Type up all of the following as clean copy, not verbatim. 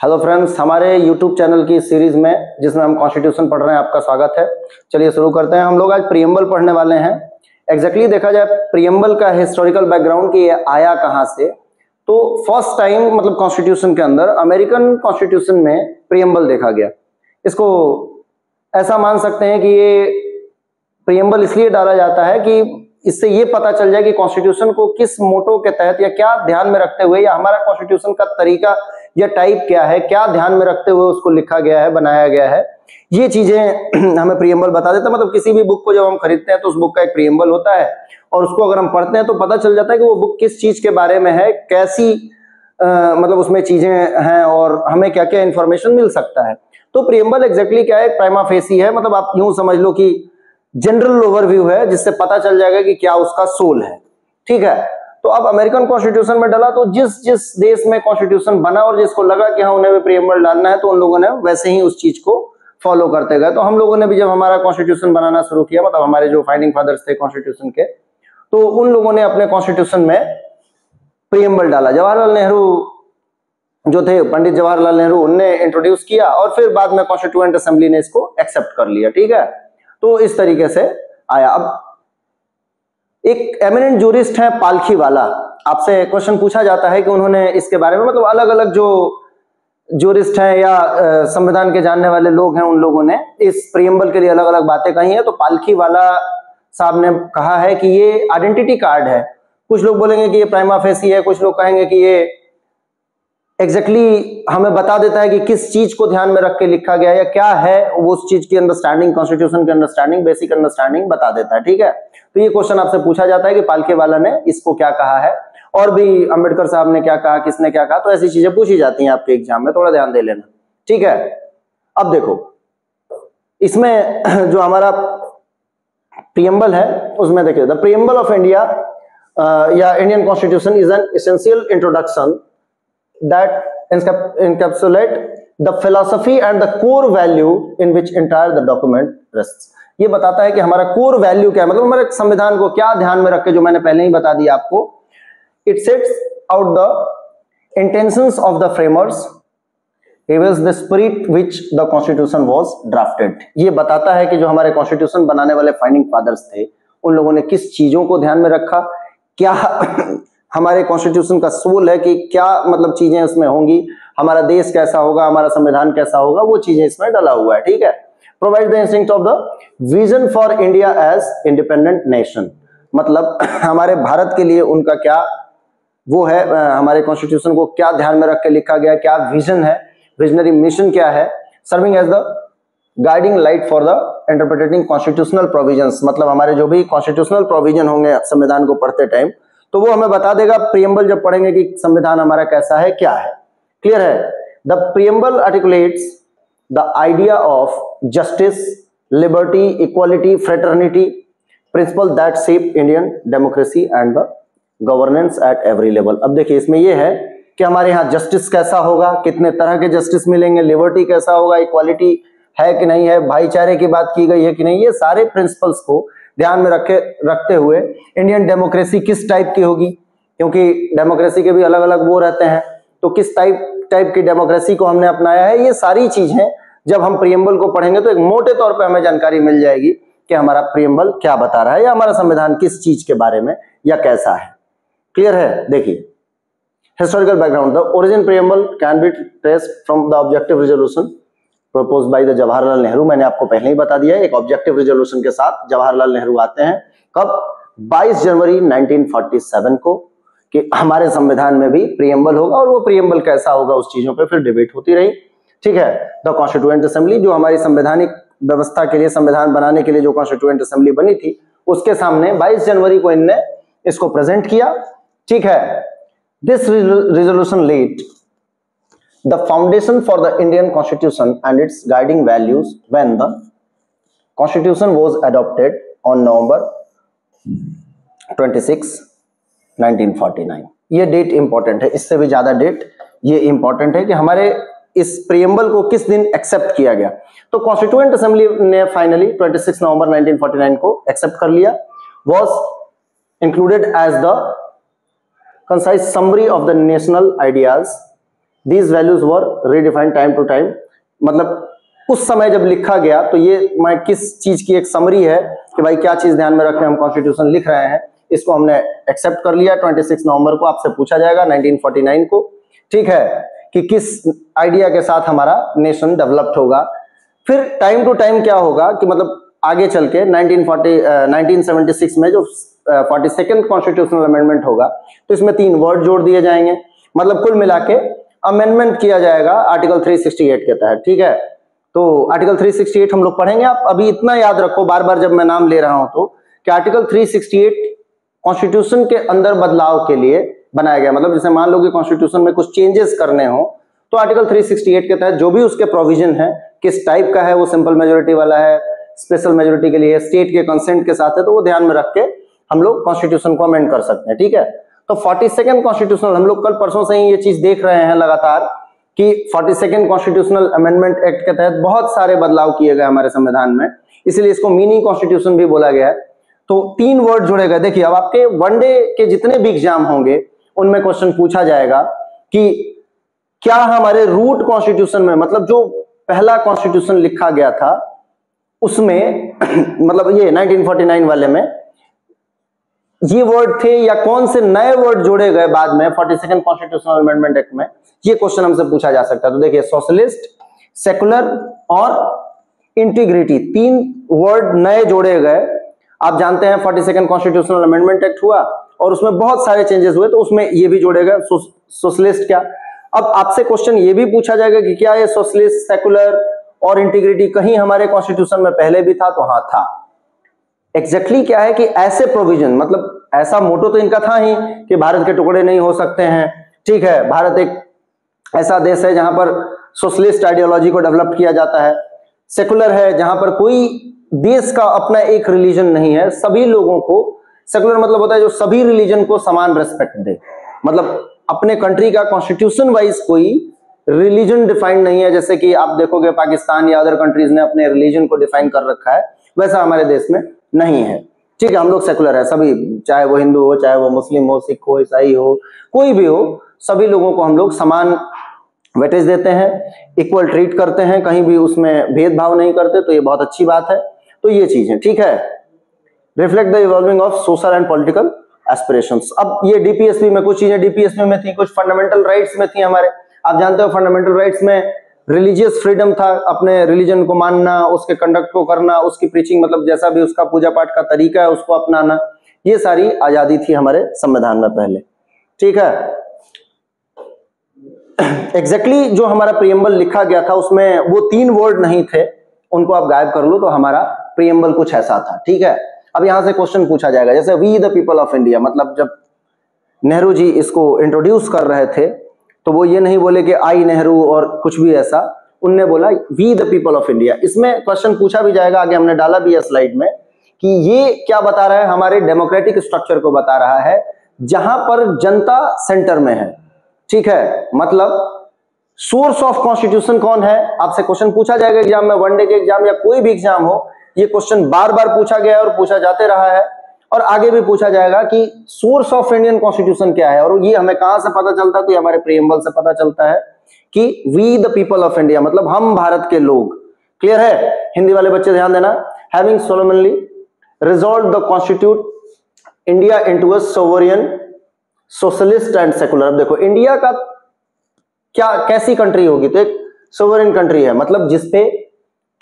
Hello friends, हमारे YouTube channel की series में जिसमें हम कॉन्स्टिट्यूशन पढ़ रहे हैं, आपका स्वागत है। चलिए शुरू करते हैं। हम लोग आज प्रीएम्बल पढ़ने वाले हैं। एग्जैक्टली देखा जाए प्रीएम्बल का हिस्टोरिकल बैकग्राउंड कि ये आया कहाँ से, तो फर्स्ट टाइम मतलब कॉन्स्टिट्यूशन के अंदर अमेरिकन कॉन्स्टिट्यूशन में प्रीएम्बल देखा गया। इसको ऐसा मान सकते हैं कि ये प्रीएम्बल इसलिए डाला जाता है कि इससे ये पता चल जाए कि कॉन्स्टिट्यूशन को किस मोटो के तहत या क्या ध्यान में रखते हुए, या हमारा कॉन्स्टिट्यूशन का तरीका या टाइप क्या है, क्या ध्यान में रखते हुए उसको लिखा गया है, बनाया गया है। ये चीजें हमें प्रीएम्बल बता देता है। मतलब किसी भी बुक को जब हम खरीदते हैं तो उस बुक का एक प्रीएम्बल होता है, और उसको अगर हम पढ़ते हैं तो पता चल जाता है कि वो बुक किस चीज के बारे में है, कैसी मतलब उसमें चीजें हैं और हमें क्या क्या इंफॉर्मेशन मिल सकता है। तो प्रीएम्बल एग्जैक्टली क्या है? प्राइमा फेसी है। मतलब आप यूं समझ लो कि जनरल ओवरव्यू है, जिससे पता चल जाएगा कि क्या उसका सोल है। ठीक है। तो अब अमेरिकन कॉन्स्टिट्यूशन में डाला, तो जिस जिस देश में कॉन्स्टिट्यूशन बना और जिसको लगा कि हाँ उन्हें भी प्रीएम्बल डालना है, तो उन लोगों ने वैसे ही उस चीज को फॉलो करते गए। तो हम लोगों ने भी जब हमारा कॉन्स्टिट्यूशन बनाना शुरू किया, मतलब हमारे जो फाइंडिंग फादर्स थे कॉन्स्टिट्यूशन के, तो उन लोगों ने अपने कॉन्स्टिट्यूशन में प्रीएम्बल डाला। जवाहरलाल नेहरू जो थे, पंडित जवाहरलाल नेहरू, उनने इंट्रोड्यूस किया और फिर बाद में कॉन्स्टिट्यूएंट असेंबली ने इसको एक्सेप्ट कर लिया। ठीक है। तो इस तरीके से आया। अब एक एमिनेंट जूरिस्ट है पालखीवाला, आपसे क्वेश्चन पूछा जाता है कि उन्होंने इसके बारे में, मतलब अलग अलग जो जूरिस्ट हैं या संविधान के जानने वाले लोग हैं, उन लोगों ने इस प्रीएम्बल के लिए अलग अलग बातें कही हैं। तो पालखीवाला साहब ने कहा है कि ये आइडेंटिटी कार्ड है। कुछ लोग बोलेंगे कि ये प्राइमा फेसी है, कुछ लोग कहेंगे कि ये एग्जैक्टली हमें बता देता है कि किस चीज को ध्यान में रख के लिखा गया या क्या है वो उस चीज की अंडरस्टैंडिंग, कॉन्स्टिट्यूशन की अंडरस्टैंडिंग, बेसिक अंडरस्टैंडिंग बता देता है। ठीक है। तो ये क्वेश्चन आपसे पूछा जाता है कि पालखीवाला ने इसको क्या कहा है, और भी अंबेडकर साहब ने क्या कहा, किसने क्या कहा। तो ऐसी चीजें पूछी जाती हैं आपके एग्जाम में, थोड़ा ध्यान दे लेना। ठीक है। अब देखो इसमें जो हमारा प्रीएम्बल है उसमें देखिए, द प्रीएम्बल ऑफ इंडिया या Indian constitution is an essential introduction that encapsulate the philosophy and the core value in which entire the document rests। ये बताता है कि हमारा कोर वैल्यू क्या है, मतलब हमारे संविधान को क्या ध्यान में रख के, जो मैंने पहले ही बता दिया आपको। It sets out the intentions of the framers, reveals the spirit which the constitution was drafted. ये बताता है कि जो हमारे कॉन्स्टिट्यूशन बनाने वाले फाइंडिंग फादर्स थे, उन लोगों ने किस चीजों को ध्यान में रखा, क्या हमारे कॉन्स्टिट्यूशन का सोल है कि क्या मतलब चीजें इसमें होंगी, हमारा देश कैसा होगा, हमारा संविधान कैसा होगा, वो चीजें इसमें डाला हुआ है। ठीक है। Provide the instinct of the vision for India as independent nation, मतलब हमारे भारत के लिए उनका क्या वो है, हमारे कॉन्स्टिट्यूशन को क्या ध्यान में रख के लिखा गया, क्या विजन है, विजनरी मिशन क्या है। Serving as the guiding light for the interpreting constitutional provisions, मतलब हमारे जो भी कॉन्स्टिट्यूशनल प्रोविजन होंगे संविधान को पढ़ते टाइम, तो वो हमें बता देगा प्रीएम्बल जब पढ़ेंगे कि संविधान हमारा कैसा है, क्या है। क्लियर है। The preamble articulates the idea of justice, liberty, equality, fraternity, principal that shape Indian democracy and the governance at every level. अब देखिए इसमें यह है कि हमारे यहाँ जस्टिस कैसा होगा, कितने तरह के जस्टिस मिलेंगे, लिबर्टी कैसा होगा, इक्वालिटी है कि नहीं है, भाईचारे की बात की गई है कि नहीं, ये सारे प्रिंसिपल्स को ध्यान में रखते हुए इंडियन डेमोक्रेसी किस टाइप की होगी, क्योंकि डेमोक्रेसी के भी अलग अलग वो रहते हैं, तो किस टाइप की डेमोक्रेसी को हमने अपनाया है। ये सारी चीजें जब हम प्रीएम्बल को पढ़ेंगे तो एक मोटे तौर पे हमें जानकारी मिल जाएगी कि हमारा प्रीएम्बल क्या बता रहा है, या हमारा संविधान किस चीज के बारे में या कैसा है। क्लियर है। देखिए historical background, the origin preamble can be traced from the objective resolution propose by the Jawaharlal Nehru. मैंने आपको पहले ही बता दिया है, एक ऑब्जेक्टिव रेजोल्यूशन के साथ जवाहरलाल नेहरू आते हैं। कब? 22 जनवरी 1947 को, कि हमारे संविधान में भी प्रीएम्बल होगा, और वो प्रीएम्बल कैसा होगा उस चीजों पे फिर डिबेट होती रही। ठीक है। द कॉन्स्टिट्यूएंट असेंबली, जो हमारी संवैधानिक व्यवस्था के लिए, संविधान बनाने के लिए जो कॉन्स्टिट्यूएंट असेंबली बनी थी, उसके सामने 22 जनवरी को इनने इसको प्रेजेंट किया। ठीक है। This resolution led the foundation for the Indian Constitution and its guiding values when the Constitution was adopted on November 26, 1949। ये डेट इंपॉर्टेंट है, इससे भी ज्यादा डेट ये इंपॉर्टेंट है कि हमारे इस प्रीएम्बल को किस दिन एक्सेप्ट किया गया। तो कॉन्स्टिट्यूएंट असेंबली ने फाइनली 26 नवंबर 1949 को एक्सेप्ट कर लिया। was included as the concise summary of the national ideas these values were redefined time to time, मतलब उस समय जब लिखा गया, तो ये मैं किस चीज की एक समरी है कि भाई क्या चीज ध्यान में रखें हम कॉन्स्टिट्यूशन लिख रहे हैं, इसको हमने एक्सेप्ट कर लिया। 26 नवंबर को आपसे पूछा जाएगा 1949 को, ठीक है, कि किस आइडिया के साथ हमारा नेशन डेवलप्ड होगा। फिर टाइम टू टाइम क्या होगा कि मतलब आगे चल के 1976 में जो 42nd कॉन्स्टिट्यूशनल अमेंडमेंट होगा, तो इसमें 3 वर्ड जोड़ दिए जाएंगे, मतलब कुल मिला के अमेंडमेंट किया जाएगा आर्टिकल 368 के तहत, ठीक है। तो आर्टिकल 368 हम लोग पढ़ेंगे। आप अभी इतना याद रखो बार बार जब मैं नाम ले रहा हूं तो, कि आर्टिकल 368 कॉन्स्टिट्यूशन के अंदर बदलाव के लिए बनाया गया। मतलब जैसे मान लो कि कॉन्स्टिट्यूशन में कुछ चेंजेस करने हो, तो आर्टिकल 368 के तहत जो भी उसके प्रोविजन है, किस टाइप का है, वो सिंपल मेजोरिटी वाला है, स्पेशल मेजोरिटी के लिए, स्टेट के कंसेंट के साथ है, तो वो ध्यान में रख के हम लोग कॉन्स्टिट्यूशन को अमेंड कर सकते हैं, ठीक है। तो 42nd कॉन्स्टिट्यूशनल, हम लोग कल परसों से ही ये चीज देख रहे हैं लगातार कि 42nd कॉन्स्टिट्यूशनल अमेंडमेंट एक्ट के तहत बहुत सारे बदलाव किए गए हमारे संविधान में, इसलिए इसको मिनी कॉन्स्टिट्यूशन भी बोला गया है। तो 3 वर्ड जुड़े गए। देखिए अब आपके वनडे के जितने भी एग्जाम होंगे उनमें क्वेश्चन पूछा जाएगा कि क्या हमारे रूट कॉन्स्टिट्यूशन में, मतलब जो पहला कॉन्स्टिट्यूशन लिखा गया था उसमें मतलब ये 1949 वाले में ये वर्ड थे, या कौन से नए वर्ड जोड़े गए बाद में 42nd कॉन्स्टिट्यूशनल अमेंडमेंट एक्ट में, ये क्वेश्चन हमसे पूछा जा सकता है। तो देखिए सोशलिस्ट, सेकुलर और इंटीग्रिटी, 3 वर्ड नए जोड़े गए। आप जानते हैं 42nd कॉन्स्टिट्यूशनल अमेंडमेंट एक्ट हुआ और उसमें बहुत सारे चेंजेस हुए, तो उसमें ये भी जोड़े गए। सोशलिस्ट क्या, अब आपसे क्वेश्चन ये भी पूछा जाएगा कि क्या ये सोशलिस्ट, सेकुलर और इंटीग्रिटी कहीं हमारे कॉन्स्टिट्यूशन में पहले भी था, तो हाँ था। एग्जैक्टली क्या है कि ऐसे प्रोविजन, मतलब ऐसा मोटो तो इनका था ही कि भारत के टुकड़े नहीं हो सकते हैं, ठीक है, भारत एक ऐसा देश है जहां पर सोशलिस्ट आइडियोलॉजी को डेवलप किया जाता है, सेकुलर है जहां पर कोई देश का अपना एक रिलीजन नहीं है, सभी लोगों को, सेकुलर मतलब होता है जो सभी रिलीजन को समान रेस्पेक्ट दे, मतलब अपने कंट्री का कॉन्स्टिट्यूशन वाइज कोई रिलीजन डिफाइंड नहीं है, जैसे कि आप देखोगे पाकिस्तान या अदर कंट्रीज ने अपने रिलीजन को डिफाइन कर रखा है, वैसा हमारे देश में नहीं है, ठीक है। हम लोग सेकुलर है, सभी, चाहे वो हिंदू हो, चाहे वो मुस्लिम हो, सिख हो, ईसाई हो, कोई भी हो, सभी लोगों को हम लोग समान वेटेज देते हैं, इक्वल ट्रीट करते हैं, कहीं भी उसमें भेदभाव नहीं करते, तो ये बहुत अच्छी बात है। तो ये चीज है, ठीक है। Reflect the evolving of social and political aspirations. अब ये डीपीएसपी में कुछ चीजें डीपीएसपी में थी, कुछ फंडामेंटल राइट्स में थी हमारे। आप जानते हो फंडामेंटल राइट्स में रिलीजियस फ्रीडम था, अपने रिलीजन को मानना, उसके कंडक्ट को करना, उसकी प्रीचिंग, मतलब जैसा भी उसका पूजा पाठ का तरीका है उसको अपनाना, ये सारी आजादी थी हमारे संविधान में पहले, ठीक है। एग्जैक्टली जो हमारा प्रीएम्बल लिखा गया था उसमें वो 3 वर्ड नहीं थे, उनको आप गायब कर लो, तो हमारा प्रीएम्बल कुछ ऐसा था, ठीक है। अब यहां से क्वेश्चन पूछा जाएगा, जैसे we the people of India, मतलब जब नेहरू जी इसको इंट्रोड्यूस कर रहे थे तो वो ये नहीं बोले कि आई नेहरू और कुछ भी ऐसा, उनने बोला we the people of India. इसमें क्वेश्चन पूछा भी जाएगा, आगे हमने डाला भी है स्लाइड में, कि ये क्या बता रहा है, हमारे डेमोक्रेटिक स्ट्रक्चर को बता रहा है जहां पर जनता सेंटर में है, ठीक है। मतलब सोर्स ऑफ कॉन्स्टिट्यूशन कौन है, आपसे क्वेश्चन पूछा जाएगा एग्जाम में, वनडे के एग्जाम या कोई भी एग्जाम हो, ये क्वेश्चन बार बार पूछा गया है और पूछा जाते रहा है, और आगे भी पूछा जाएगा कि सोर्स ऑफ इंडियन कॉन्स्टिट्यूशन क्या है। और ये हमें कहां से पता चलता है, तो ये हमारे प्रीएम्बल से पता चलता है कि we the people of India, मतलब हम भारत के लोग। क्लियर है, हिंदी वाले बच्चे ध्यान देना। Having solemnly resolve the constitute India into a sovereign socialist and secular. अब देखो इंडिया का क्या, कैसी कंट्री होगी, तो एक सोवरियन कंट्री है, मतलब जिसपे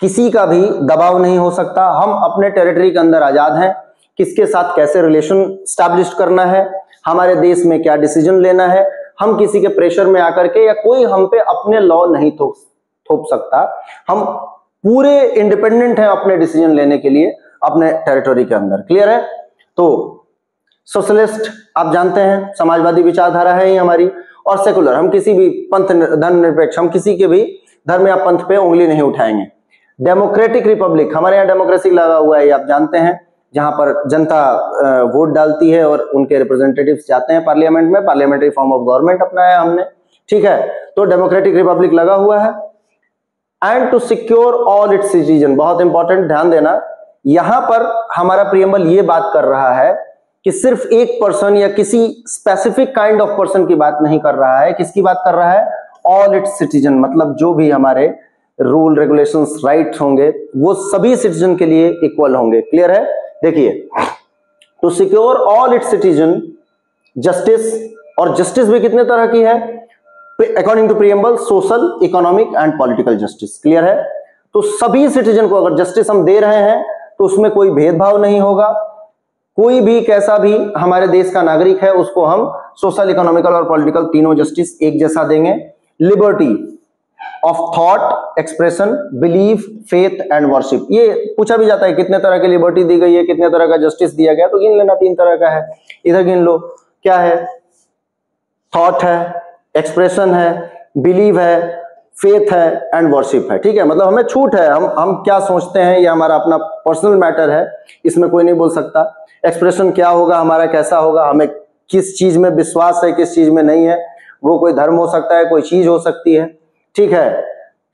किसी का भी दबाव नहीं हो सकता, हम अपने टेरिटरी के अंदर आजाद हैं, किसके साथ कैसे रिलेशन स्टैब्लिश करना है, हमारे देश में क्या डिसीजन लेना है, हम किसी के प्रेशर में आकर के, या कोई हम पे अपने लॉ नहीं थोप सकता, हम पूरे इंडिपेंडेंट हैं अपने डिसीजन लेने के लिए अपने टेरिटरी के अंदर। क्लियर है। तो सोशलिस्ट आप जानते हैं समाजवादी विचारधारा है ही हमारी, और सेकुलर हम किसी भी पंथ, धर्मनिरपेक्ष, हम किसी के भी धर्म या पंथ पे उंगली नहीं उठाएंगे। डेमोक्रेटिक रिपब्लिक, हमारे यहाँ डेमोक्रेसी लगा हुआ है, आप जानते हैं, जहां पर जनता वोट डालती है और उनके रिप्रेजेंटेटिव्स जाते हैं पार्लियामेंट में, पार्लियामेंट्री फॉर्म ऑफ गवर्नमेंट अपनाया हमने, ठीक है। तो डेमोक्रेटिक रिपब्लिक लगा हुआ है। And to secure all its citizen, बहुत इंपॉर्टेंट, ध्यान देना, यहां पर हमारा प्रीएम्बल ये बात कर रहा है कि सिर्फ एक पर्सन या किसी स्पेसिफिक काइंड ऑफ पर्सन की बात नहीं कर रहा है, किसकी बात कर रहा है, ऑल इट्स सिटीजन, मतलब जो भी हमारे रूल रेगुलेशंस राइट होंगे वो सभी सिटीजन के लिए इक्वल होंगे। क्लियर है? देखिए, to secure all its citizen justice, और जस्टिस भी कितने तरह की है according to preamble, social, economic and political justice. Clear है? तो सभी सिटीजन को अगर जस्टिस हम दे रहे हैं तो उसमें कोई भेदभाव नहीं होगा, कोई भी कैसा भी हमारे देश का नागरिक है उसको हम सोशल, इकोनॉमिकल और पॉलिटिकल तीनों जस्टिस एक जैसा देंगे। Liberty of thought, expression, belief, faith and worship, ये पूछा भी जाता है कितने तरह की लिबर्टी दी गई है, कितने तरह का जस्टिस दिया गया, तो गिन लेना 3 तरह का है, इधर गिन लो। क्या है? थॉट है, एक्सप्रेशन है, बिलीव है, फेथ है एंड वर्शिप है। ठीक है, मतलब हमें छूट है, हम क्या सोचते हैं ये हमारा अपना पर्सनल मैटर है, इसमें कोई नहीं बोल सकता। एक्सप्रेशन क्या होगा हमारा, कैसा होगा, हमें किस चीज में विश्वास है, किस चीज में नहीं है, वो कोई धर्म हो सकता है, कोई चीज हो सकती है। ठीक है,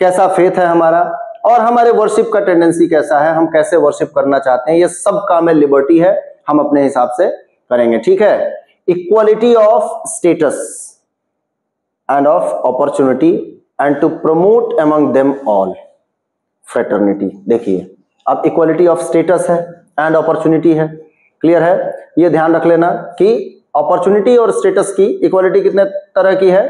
कैसा फेथ है हमारा, और हमारे वर्शिप का टेंडेंसी कैसा है, हम कैसे वर्शिप करना चाहते हैं, ये सब का में लिबर्टी है, हम अपने हिसाब से करेंगे। ठीक है, equality of status and of opportunity and to promote among them all fraternity. देखिए, अब इक्वालिटी ऑफ स्टेटस है एंड अपॉर्चुनिटी है। क्लियर है? ये ध्यान रख लेना कि अपॉर्चुनिटी और स्टेटस की इक्वालिटी कितने तरह की है,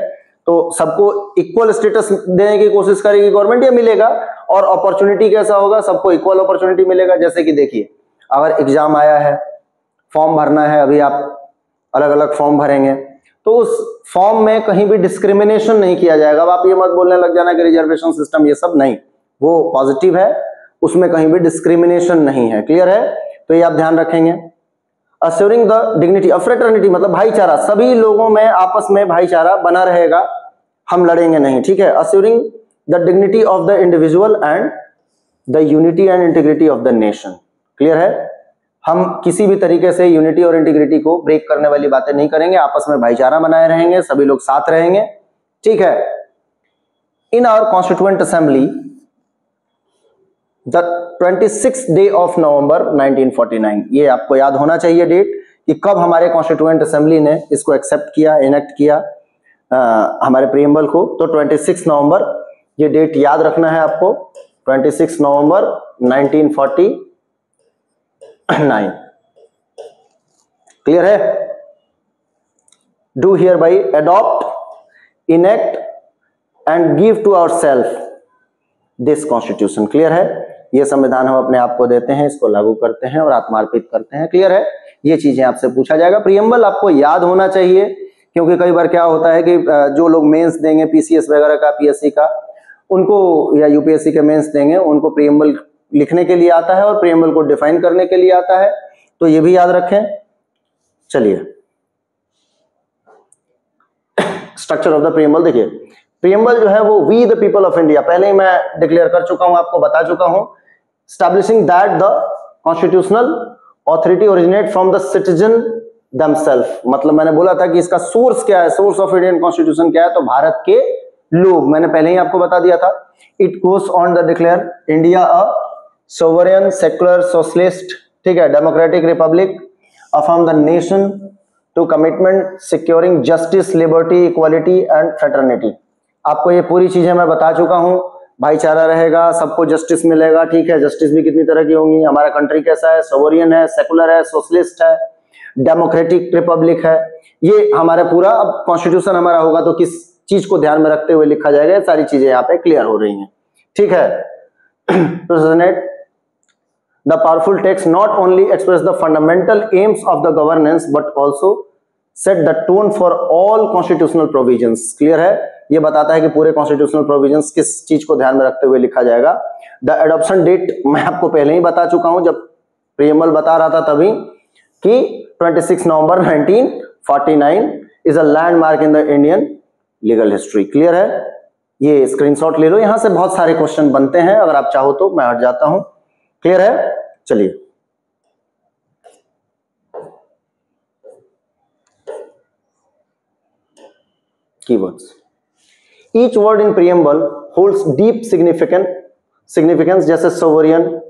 तो सबको इक्वल स्टेटस देने की कोशिश करेगी गवर्नमेंट, ये मिलेगा। और अपॉर्चुनिटी कैसा होगा, सबको इक्वल अपॉर्चुनिटी मिलेगा। जैसे कि देखिए, अगर एग्जाम आया है, फॉर्म भरना है, अभी आप अलग अलग फॉर्म भरेंगे, तो उस फॉर्म में कहीं भी डिस्क्रिमिनेशन नहीं किया जाएगा। अब आप ये मत बोलने लग जाना कि रिजर्वेशन सिस्टम ये सब, नहीं, वो पॉजिटिव है, उसमें कहीं भी डिस्क्रिमिनेशन नहीं है। क्लियर है? तो ये आप ध्यान रखेंगे। Assuring the dignity of fraternity, मतलब भाईचारा, सभी लोगों में आपस में भाईचारा बना रहेगा, हम लड़ेंगे नहीं। ठीक है, assuring the dignity of the individual and the unity and integrity of the nation. Clear है? हम किसी भी तरीके से यूनिटी और इंटीग्रिटी को ब्रेक करने वाली बातें नहीं करेंगे, आपस में भाईचारा बनाए रहेंगे, सभी लोग साथ रहेंगे। ठीक है, in our constituent assembly the 26th day of November 1949, ये आपको याद होना चाहिए डेट कि कब हमारे कॉन्स्टिट्यूएंट असेंबली ने इसको एक्सेप्ट किया, इनेक्ट किया हमारे प्रीएम्बल को, तो 26 नवंबर, ये डेट याद रखना है आपको। 26 नवंबर 1949। क्लियर है? Do here by adopt, enact and give to our self this constitution. Clear है? ये संविधान हम अपने आप को देते हैं, इसको लागू करते हैं और आत्मार्पित करते हैं। क्लियर है? ये चीजें आपसे पूछा जाएगा। प्रीएम्बल आपको याद होना चाहिए, क्योंकि कई बार क्या होता है कि जो लोग मेंस देंगे पीसीएस वगैरह का, पीएससी का, उनको या यूपीएससी के मेंस देंगे, उनको प्रीएम्बल लिखने के लिए आता है और प्रीएम्बल को डिफाइन करने के लिए आता है, तो ये भी याद रखें। चलिए, स्ट्रक्चर ऑफ द प्रीएम्बल देखिए, प्रीएम्बल जो है वो we the people of India, पहले ही मैं डिक्लेयर कर चुका हूं, आपको बता चुका हूं। Establishing that the constitutional authority originate from the citizen themselves, मतलब मैंने बोला था कि इसका सोर्स क्या है, सोर्स ऑफ इंडियन कॉन्स्टिट्यूशन क्या है, तो भारत के लोग, मैंने पहले ही आपको बता दिया था। It goes on the declare India a sovereign secular socialist, ठीक है, democratic republic, affirm the nation to commitment securing justice, liberty, equality and fraternity. आपको ये पूरी चीजें मैं बता चुका हूं। भाईचारा रहेगा, सबको जस्टिस मिलेगा। ठीक है, जस्टिस भी कितनी तरह की होंगी, हमारा कंट्री कैसा है, सोवरियन है, सेकुलर है, सोशलिस्ट है, डेमोक्रेटिक रिपब्लिक है, ये हमारा पूरा अब कॉन्स्टिट्यूशन हमारा होगा तो किस चीज को ध्यान में रखते हुए लिखा जाएगा, ये सारी चीजें यहाँ पे क्लियर हो रही हैं। ठीक है, the powerful text not only express the fundamental aims of the governance but also set the tone for all constitutional provisions। Clear है? ये बताता है कि पूरे कॉन्स्टिट्यूशनल प्रोविजंस किस चीज को ध्यान में रखते हुए लिखा जाएगा। द एडॉप्शन डेट मैं आपको पहले ही बता चुका हूं, जब प्रीएम्बल बता रहा था तभी, कि 26 नवंबर 1949 is a landmark in the Indian legal history. Clear है? ये स्क्रीनशॉट ले लो, यहां से बहुत सारे क्वेश्चन बनते हैं, अगर आप चाहो तो मैं हट जाता हूं। क्लियर है? चलिए, keywords. Each word in preamble holds deep significance, जैसे sovereign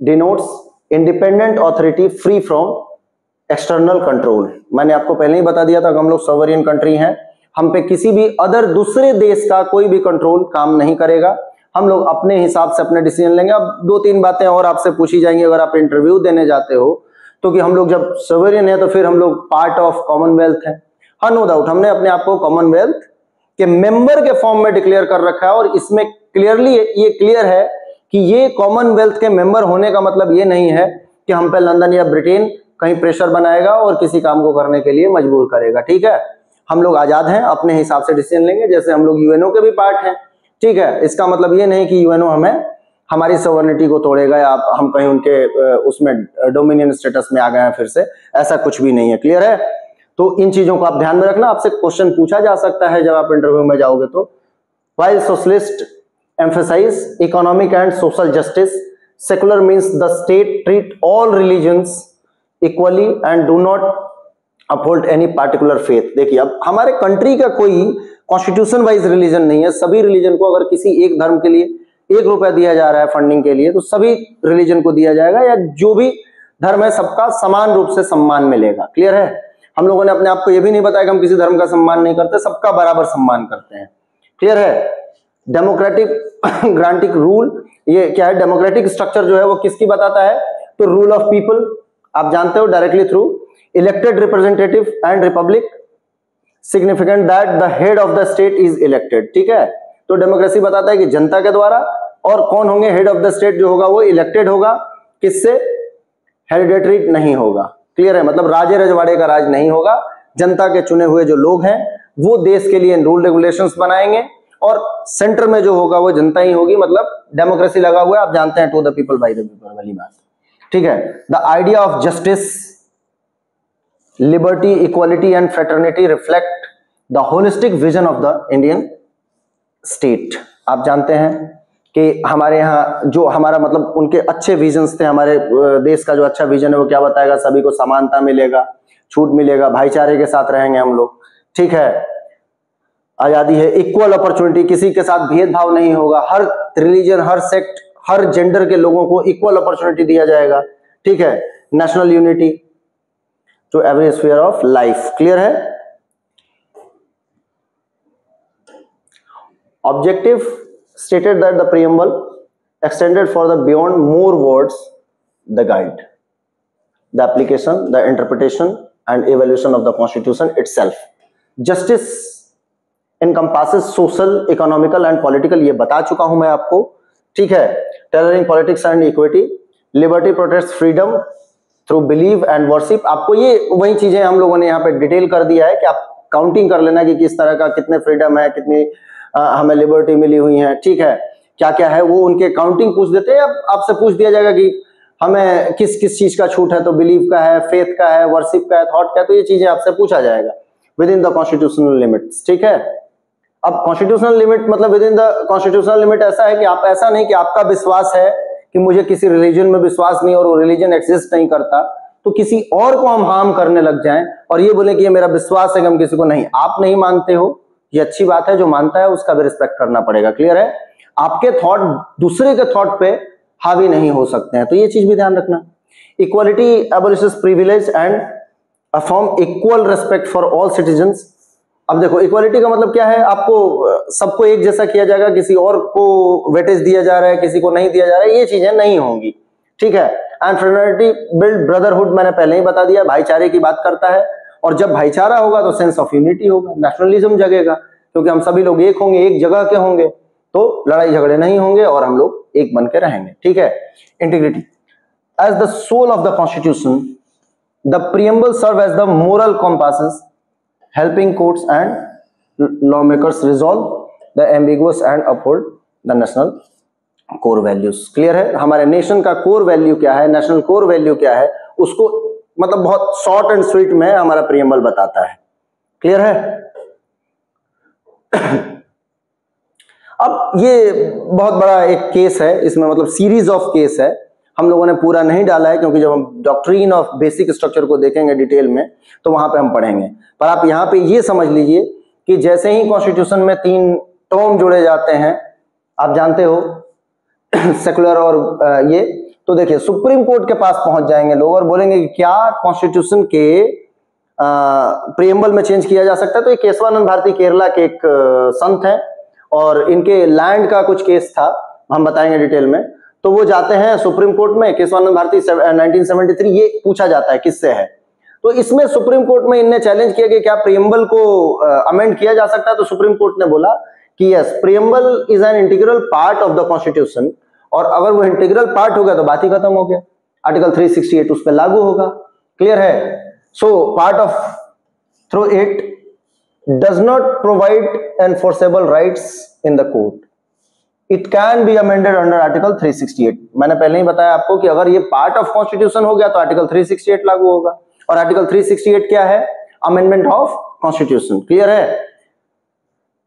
denotes independent authority free from external control. मैंने आपको पहले ही बता दिया था कि हम लोग सोवरियन कंट्री हैं, हम पे किसी भी अदर दूसरे देश का कोई भी कंट्रोल काम नहीं करेगा। हम लोग अपने हिसाब से अपने डिसीजन लेंगे। अब 2-3 बातें और आपसे पूछी जाएंगी अगर आप इंटरव्यू देने जाते हो तो, कि हम लोग जब सोवरेन है तो फिर हम लोग पार्ट ऑफ कॉमनवेल्थ है। हाँ, नो डाउट हमने अपने आप को कॉमनवेल्थ के मेंबर के फॉर्म में डिक्लेयर कर रखा है, और इसमें क्लियरली ये क्लियर है कि ये कॉमनवेल्थ के मेंबर होने का मतलब ये नहीं है कि हम पे लंदन या ब्रिटेन कहीं प्रेशर बनाएगा और किसी काम को करने के लिए मजबूर करेगा। ठीक है, हम लोग आजाद हैं, अपने हिसाब से डिसीजन लेंगे, जैसे हम लोग यूएनओ के भी पार्ट हैं। ठीक है, इसका मतलब ये नहीं कि यूएनओ हमें हमारी सॉवरेनिटी को तोड़ेगा या हम कहीं उनके उसमें डोमिनियन स्टेटस में आ गए हैं फिर से, ऐसा कुछ भी नहीं है। क्लियर है? तो इन चीजों को आप ध्यान में रखना। आपसे क्वेश्चन पूछा जा सकता है जब आप इंटरव्यू में जाओगे तो। While socialist emphasize economic and social justice, secular means the state treat all religions equally and do not uphold any particular faith। देखिए, अब हमारे कंट्री का कोई कॉन्स्टिट्यूशन वाइज रिलीजन नहीं है। सभी रिलीजन को अगर किसी एक धर्म के लिए 1 रुपया दिया जा रहा है फंडिंग के लिए, तो सभी रिलीजन को दिया जाएगा, या जो भी धर्म है सबका समान रूप से सम्मान मिलेगा। क्लियर है? हम लोगों ने अपने आप को यह भी नहीं बताया कि हम किसी धर्म का सम्मान नहीं करते, सबका बराबर सम्मान करते हैं। क्लियर है? डेमोक्रेटिक ग्रांटिक रूल, ये क्या है? डेमोक्रेटिक स्ट्रक्चर जो है वो किसकी बताता है? तो रूल ऑफ पीपल, आप जानते हो, directly through elected representative and Republic, significant that the head of the state is elected. ठीक है, तो डेमोक्रेसी बताता है कि जनता के द्वारा, और कौन होंगे? हेड ऑफ द स्टेट जो होगा वो इलेक्टेड होगा, किससे? हेरिडेटरी नहीं होगा। क्लियर है? मतलब राजे रजवाड़े का राज नहीं होगा, जनता के चुने हुए जो लोग हैं वो देश के लिए रूल रेगुलेशंस बनाएंगे, और सेंटर में जो होगा वो जनता ही होगी। मतलब डेमोक्रेसी लगा हुआ है, आप जानते हैं, to the people by the people वाली बात। ठीक है, the idea of justice, liberty, equality and fraternity reflect the holistic vision of the Indian state. आप जानते हैं कि हमारे यहाँ जो हमारा मतलब उनके अच्छे विजन्स थे, हमारे देश का जो अच्छा विजन है वो क्या बताएगा? सभी को समानता मिलेगा, छूट मिलेगा, भाईचारे के साथ रहेंगे हम लोग। ठीक है, आजादी है, इक्वल अपॉर्चुनिटी, किसी के साथ भेदभाव नहीं होगा, हर रिलीजन, हर सेक्ट, हर जेंडर के लोगों को इक्वल अपॉर्चुनिटी दिया जाएगा। ठीक है, national unity to every sphere of life. Clear है? Objective stated that the preamble extended for the beyond more words the guide the application, the interpretation and evaluation of the constitution itself. Justice encompasses social, economical and political, ये बता चुका हूं मैं आपको। ठीक है, tailoring politics and equity, liberty protects freedom through believe and worship. आपको ये वही चीजें हम लोगों ने यहाँ पे डिटेल कर दिया है कि आप काउंटिंग कर लेना कि किस तरह का, कितने फ्रीडम है, कितनी हमें लिबर्टी मिली हुई है। ठीक है, क्या क्या है वो उनके काउंटिंग पूछ देते हैं। अब आपसे पूछ दिया जाएगा कि हमें किस किस चीज का छूट है, तो बिलीव का है, फेथ का है, वर्शिप का है, थॉट का है, तो ये चीजें आपसे पूछा जाएगा with in the constitutional limits. ठीक है, अब कॉन्स्टिट्यूशनल लिमिट मतलब with in the constitutional limit ऐसा है कि आप ऐसा नहीं कि आपका विश्वास है कि मुझे किसी रिलीजन में विश्वास नहीं और वो रिलीजन एग्जिस्ट नहीं करता, तो किसी और को हम हार्म करने लग जाएं और ये बोले कि ये मेरा विश्वास है कि हम किसी को नहीं। आप नहीं मानते हो, ये अच्छी बात है, जो मानता है उसका भी रिस्पेक्ट करना पड़ेगा। क्लियर है? आपके थॉट दूसरे के थॉट पे हावी नहीं हो सकते हैं, तो ये चीज भी ध्यान रखना। Equality abolishes privilege and affirm equal respect for all citizens. अब देखो, इक्वालिटी का मतलब क्या है? आपको सबको एक जैसा किया जाएगा, किसी और को वेटेज दिया जा रहा है, किसी को नहीं दिया जा रहा है, ये चीजें नहीं होंगी। ठीक है, एंड फ्रेटर्निटी बिल्ड ब्रदरहुड, मैंने पहले ही बता दिया, भाईचारे की बात करता है, और जब भाईचारा होगा तो सेंस ऑफ यूनिटी होगा, नेशनलिज्म जगेगा, क्योंकि हम सभी लोग एक होंगे, एक जगह के होंगे, तो लड़ाई झगड़े नहीं होंगे और हम लोग एक बन के रहेंगे। ठीक है, integrity as the soul of the constitution, the preamble serve as the moral compasses helping courts and lawmakers resolve the ambiguous and uphold the national core values। Clear है? हमारे नेशन का कोर वैल्यू क्या है, national core value क्या है, उसको मतलब बहुत शॉर्ट एंड स्वीट में हमारा प्रीएम्बल बताता है। क्लियर है? अब ये बहुत बड़ा एक केस है, इसमें मतलब सीरीज ऑफ केस है, हम लोगों ने पूरा नहीं डाला है क्योंकि जब हम डॉक्ट्रिन ऑफ बेसिक स्ट्रक्चर को देखेंगे डिटेल में तो वहां पे हम पढ़ेंगे। पर आप यहाँ पे ये समझ लीजिए कि जैसे ही कॉन्स्टिट्यूशन में 3 टर्म जोड़े जाते हैं, आप जानते हो, सेकुलर और ये, तो देखिए सुप्रीम कोर्ट के पास पहुंच जाएंगे लोग और बोलेंगे कि क्या कॉन्स्टिट्यूशन के प्रियम्बल में चेंज किया जा सकता है। तो ये केशवानंद भारती केरला के एक संत हैं और इनके लैंड का कुछ केस था, हम बताएंगे डिटेल में। तो वो जाते हैं सुप्रीम कोर्ट में, केशवानंद भारती 1973, ये पूछा जाता है किससे है। तो इसमें सुप्रीम कोर्ट में इनने चैलेंज किया कि क्या प्रियम्बल को अमेंड किया जा सकता है। तो सुप्रीम कोर्ट ने बोला कि yes, preamble is an integral part of the constitution, और अगर वो इंटीग्रल पार्ट हो गया तो बात ही खत्म हो गया, आर्टिकल 368 उस पर लागू होगा। क्लियर है। So part of through it does not provide enforceable rights in the court, it can be amended under article 368। मैंने पहले ही बताया आपको कि अगर ये पार्ट ऑफ कॉन्स्टिट्यूशन हो गया तो आर्टिकल 368 लागू होगा, और आर्टिकल 368 क्या है? Amendment of constitution. क्लियर है।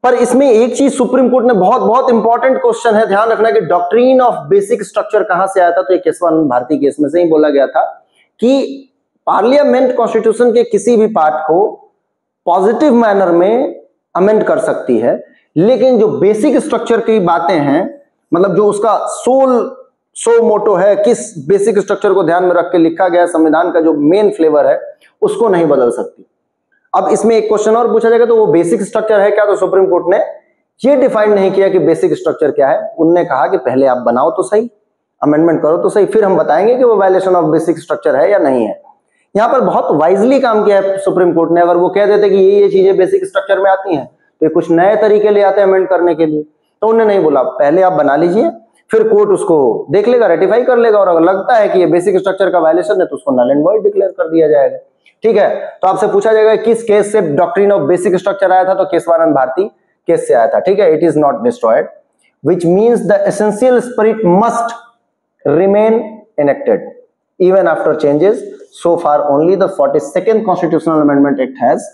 पर इसमें एक चीज सुप्रीम कोर्ट ने बहुत इंपॉर्टेंट क्वेश्चन है, ध्यान रखना कि डॉक्ट्रिन ऑफ बेसिक स्ट्रक्चर कहां से आया था। तो ये केशवानंद भारती केस में से ही बोला गया था कि पार्लियामेंट कॉन्स्टिट्यूशन के किसी भी पार्ट को पॉजिटिव मैनर में अमेंड कर सकती है, लेकिन जो बेसिक स्ट्रक्चर की बातें हैं, मतलब जो उसका सो मोटो है, किस बेसिक स्ट्रक्चर को ध्यान में रख के लिखा गया संविधान का जो मेन फ्लेवर है, उसको नहीं बदल सकती। अब इसमें एक क्वेश्चन और पूछा जाएगा, तो वो बेसिक स्ट्रक्चर है क्या? तो सुप्रीम कोर्ट ने ये डिफाइन नहीं किया कि बेसिक स्ट्रक्चर क्या है। उनने कहा कि पहले आप बनाओ तो सही, अमेंडमेंट करो तो सही, फिर हम बताएंगे कि वो वायलेशन ऑफ बेसिक स्ट्रक्चर है या नहीं है। यहां पर बहुत वाइजली काम किया है सुप्रीम कोर्ट ने। अगर वो कह देते कि ये चीजें बेसिक स्ट्रक्चर में आती हैं, तो ये कुछ नए तरीके ले आते हैं अमेंड करने के लिए, तो उन्होंने नहीं बोला, पहले आप बना लीजिए, फिर कोर्ट उसको देख लेगा, रेटिफाई कर लेगा, और अगर लगता है कि ये बेसिक स्ट्रक्चर का वायलेशन है तो उसको नल एंड वॉइड डिक्लेयर कर दिया जाएगा। ठीक है। तो आपसे पूछा जाएगा किस केस से डॉक्ट्रिन ऑफ बेसिक स्ट्रक्चर आया था, तो केशवानंद भारती केस से आया था। ठीक है। It is not destroyed, which means the essential spirit must remain enacted even after changes. So far only the 42nd Constitutional Amendment Act has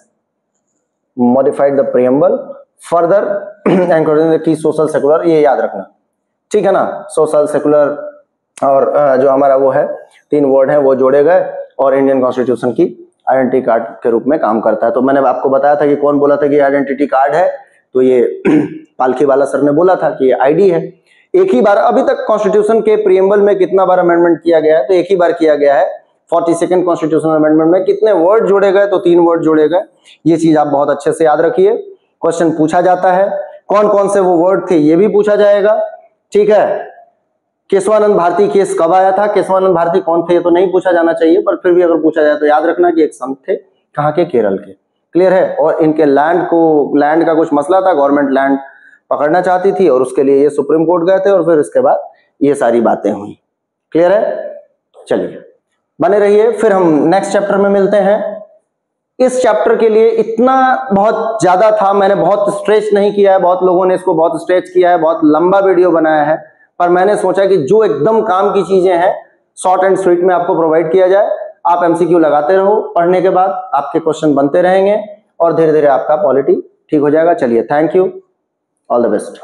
modified the preamble further including the key social secular, ये याद रखना, ठीक है ना। Social secular और जो हमारा वो है 3 वर्ड है वो जोड़े गए और इंडियन कॉन्स्टिट्यूशन की आइडेंटिटी कार्ड के रूप में काम करता है। तो मैंने आपको बताया था कि कौन बोला था कि आइडेंटिटी कार्ड है, तो ये पालखीवाला सर ने बोला था कि ये आईडी है। एक ही बार अभी तक कॉन्स्टिट्यूशन के प्रीएम्बल में कितना बार अमेंडमेंट किया गया है? तो एक ही बार किया गया है। 42nd कॉन्स्टिट्यूशनल अमेंडमेंट में कितने वर्ड जोड़े गए? तो 3 वर्ड जोड़े गए। ये चीज आप बहुत अच्छे से याद रखिए, क्वेश्चन पूछा जाता है। कौन कौन से वो वर्ड थे ये भी पूछा जाएगा। ठीक है। केशवानंद भारती केस कब आया था, केशवानंद भारती कौन थे, ये तो नहीं पूछा जाना चाहिए, पर फिर भी अगर पूछा जाए तो याद रखना कि एक संत थे, कहाँ के? केरल के। क्लियर है। और इनके लैंड का कुछ मसला था, गवर्नमेंट लैंड पकड़ना चाहती थी और उसके लिए ये सुप्रीम कोर्ट गए थे, और फिर इसके बाद ये सारी बातें हुई। क्लियर है। चलिए बने रहिए, फिर हम नेक्स्ट चैप्टर में मिलते हैं। इस चैप्टर के लिए इतना बहुत ज्यादा था, मैंने बहुत स्ट्रेच नहीं किया है, बहुत लोगों ने इसको बहुत स्ट्रेच किया है, बहुत लंबा वीडियो बनाया है, पर मैंने सोचा कि जो एकदम काम की चीजें हैं शॉर्ट एंड स्वीट में आपको प्रोवाइड किया जाए। आप एमसीक्यू लगाते रहो, पढ़ने के बाद आपके क्वेश्चन बनते रहेंगे और धीरे धीरे आपका पॉलिटी ठीक हो जाएगा। चलिए, thank you, all the best.